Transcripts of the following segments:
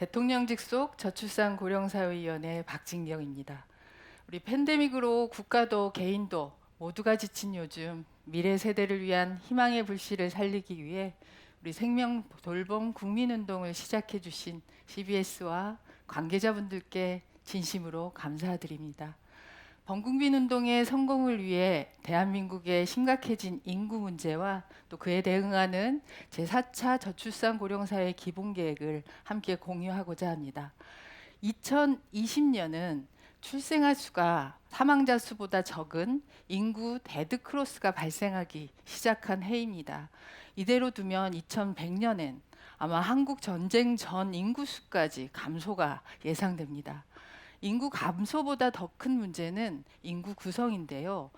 대통령 직속 저출산 고령사회위원회 박진경입니다. 우리 팬데믹으로 국가도 개인도 모두가 지친 요즘 미래 세대를 위한 희망의 불씨를 살리기 위해 우리 생명 돌봄 국민운동을 시작해 주신 CBS와 관계자분들께 진심으로 감사드립니다. 범국민 운동의 성공을 위해 대한민국의 심각해진 인구 문제와 또 그에 대응하는 제4차 저출산 고령사회 기본계획을 함께 공유하고자 합니다. 2020년은 출생아 수가 사망자 수보다 적은 인구 데드크로스가 발생하기 시작한 해입니다. 이대로 두면 2100년엔 아마 한국 전쟁 전 인구 수까지 감소가 예상됩니다. 인구 감소보다 더 큰 문제는 인구 구성인데요.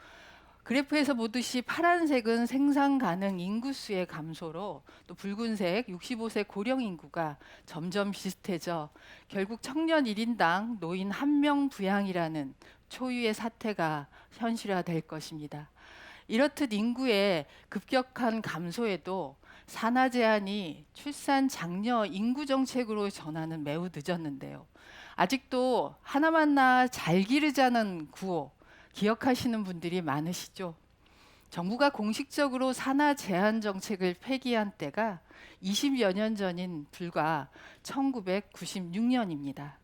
그래프에서 보듯이 파란색은 생산 가능 인구수의 감소로 또 붉은색 65세 고령 인구가 점점 비슷해져 결국 청년 1인당 노인 1명 부양이라는 초유의 사태가 현실화될 것입니다. 이렇듯 인구의 급격한 감소에도 산하 제한이 출산 장려 인구 정책으로 전환은 매우 늦었는데요. 아직도 하나만 낳아 잘 기르자는 구호 기억하시는 분들이 많으시죠? 정부가 공식적으로 산하 제한 정책을 폐기한 때가 20여 년 전인 불과 1996년입니다.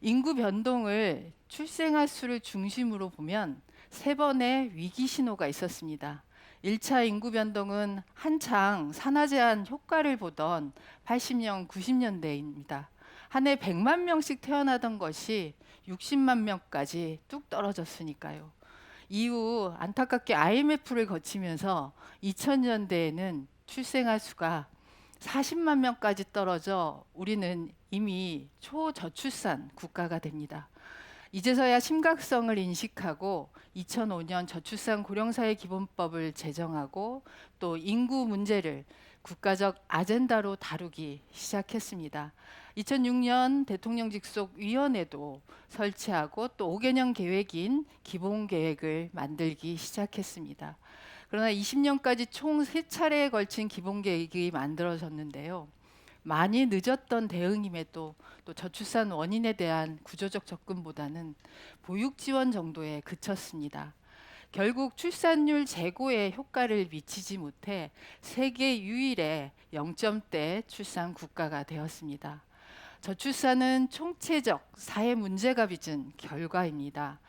인구 변동을 출생아 수를 중심으로 보면 세 번의 위기 신호가 있었습니다. 1차 인구 변동은 한창 산하 제한 효과를 보던 80년, 90년대입니다. 한 해 100만 명씩 태어나던 것이 60만 명까지 뚝 떨어졌으니까요. 이후 안타깝게 IMF를 거치면서 2000년대에는 출생아 수가 40만 명까지 떨어져 우리는 이미 초저출산 국가가 됩니다. 이제서야 심각성을 인식하고 2005년 저출산 고령사회 기본법을 제정하고 또 인구 문제를 국가적 아젠다로 다루기 시작했습니다. 2006년 대통령 직속 위원회도 설치하고 또 5개년 계획인 기본계획을 만들기 시작했습니다. 그러나 20년까지 총 3차례에 걸친 기본계획이 만들어졌는데요. 많이 늦었던 대응임에도 또 저출산 원인에 대한 구조적 접근보다는 보육 지원 정도에 그쳤습니다. 결국 출산율 제고에 효과를 미치지 못해 세계 유일의 0점대 출산 국가가 되었습니다. 저출산은 총체적 사회 문제가 빚은 결과입니다.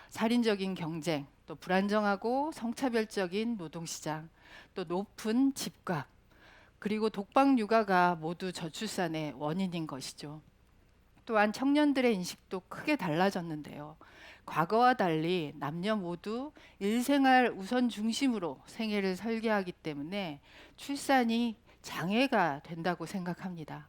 살인적인 경쟁, 또 불안정하고 성차별적인 노동시장, 또 높은 집값, 그리고 독박 육아가 모두 저출산의 원인인 것이죠. 또한 청년들의 인식도 크게 달라졌는데요. 과거와 달리 남녀 모두 일생활 우선 중심으로 생애를 설계하기 때문에 출산이 장애가 된다고 생각합니다.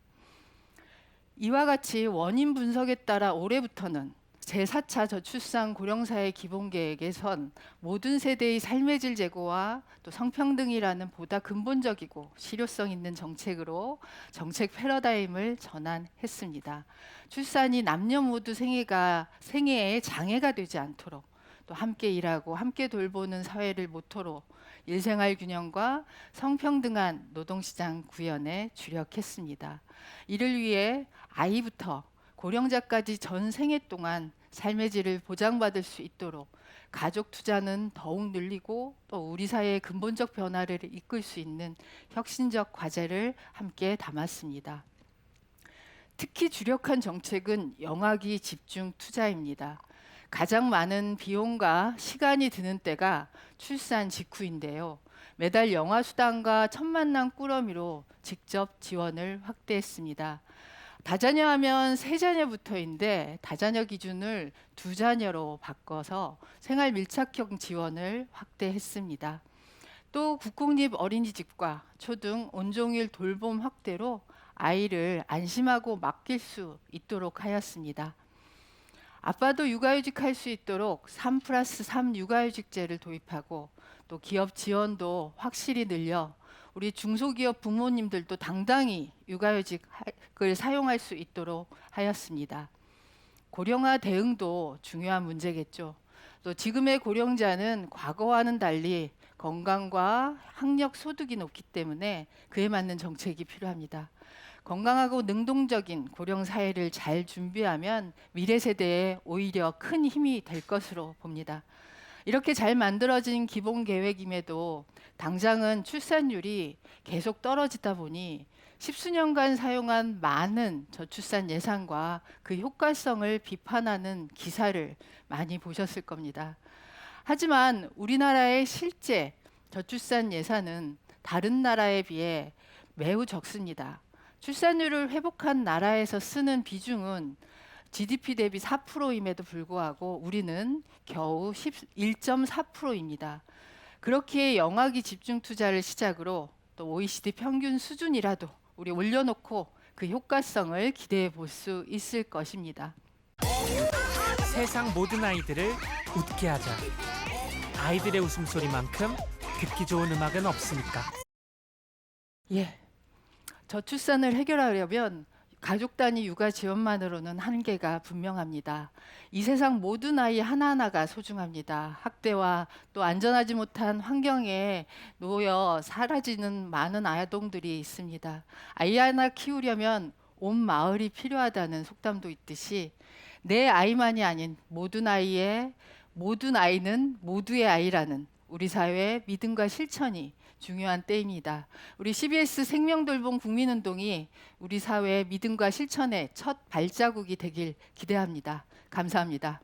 이와 같이 원인 분석에 따라 올해부터는 제4차 저출산 고령사회 기본계획에선 모든 세대의 삶의 질 제고와 또 성평등이라는 보다 근본적이고 실효성 있는 정책으로 정책 패러다임을 전환했습니다. 출산이 남녀 모두 생애에 장애가 되지 않도록 또 함께 일하고 함께 돌보는 사회를 모토로 일생활 균형과 성평등한 노동시장 구현에 주력했습니다. 이를 위해 아이부터 고령자까지 전 생애 동안 삶의 질을 보장받을 수 있도록 가족 투자는 더욱 늘리고 또 우리 사회의 근본적 변화를 이끌 수 있는 혁신적 과제를 함께 담았습니다. 특히 주력한 정책은 영아기 집중 투자입니다. 가장 많은 비용과 시간이 드는 때가 출산 직후인데요. 매달 영아 수당과 첫 만남 꾸러미로 직접 지원을 확대했습니다. 다자녀하면 세 자녀부터인데 다자녀 기준을 두 자녀로 바꿔서 생활 밀착형 지원을 확대했습니다. 또 국공립 어린이집과 초등 온종일 돌봄 확대로 아이를 안심하고 맡길 수 있도록 하였습니다. 아빠도 육아휴직할 수 있도록 3+3 육아휴직제를 도입하고 또 기업 지원도 확실히 늘려 우리 중소기업 부모님들도 당당히 육아휴직을 사용할 수 있도록 하였습니다. 고령화 대응도 중요한 문제겠죠. 또 지금의 고령자는 과거와는 달리 건강과 학력, 소득이 높기 때문에 그에 맞는 정책이 필요합니다. 건강하고 능동적인 고령 사회를 잘 준비하면 미래 세대에 오히려 큰 힘이 될 것으로 봅니다. 이렇게 잘 만들어진 기본 계획임에도 당장은 출산율이 계속 떨어지다 보니 십수년간 사용한 많은 저출산 예산과 그 효과성을 비판하는 기사를 많이 보셨을 겁니다. 하지만 우리나라의 실제 저출산 예산은 다른 나라에 비해 매우 적습니다. 출산율을 회복한 나라에서 쓰는 비중은 GDP 대비 4%임에도 불구하고 우리는 겨우 1.4%입니다. 그렇기에 영아기 집중 투자를 시작으로 또 OECD 평균 수준이라도 우리 올려놓고 그 효과성을 기대해 볼 수 있을 것입니다. 세상 모든 아이들을 웃게 하자. 아이들의 웃음소리만큼 듣기 좋은 음악은 없으니까. 예, 저출산을 해결하려면 가족 단위 육아 지원만으로는 한계가 분명합니다. 이 세상 모든 아이 하나하나가 소중합니다. 학대와 또 안전하지 못한 환경에 놓여 사라지는 많은 아동들이 있습니다. 아이 하나 키우려면 온 마을이 필요하다는 속담도 있듯이 내 아이만이 아닌 모든 아이는 모두의 아이라는 우리 사회의 믿음과 실천이 중요한 때입니다. 우리 CBS 생명돌봄 국민운동이 우리 사회의 믿음과 실천의 첫 발자국이 되길 기대합니다. 감사합니다.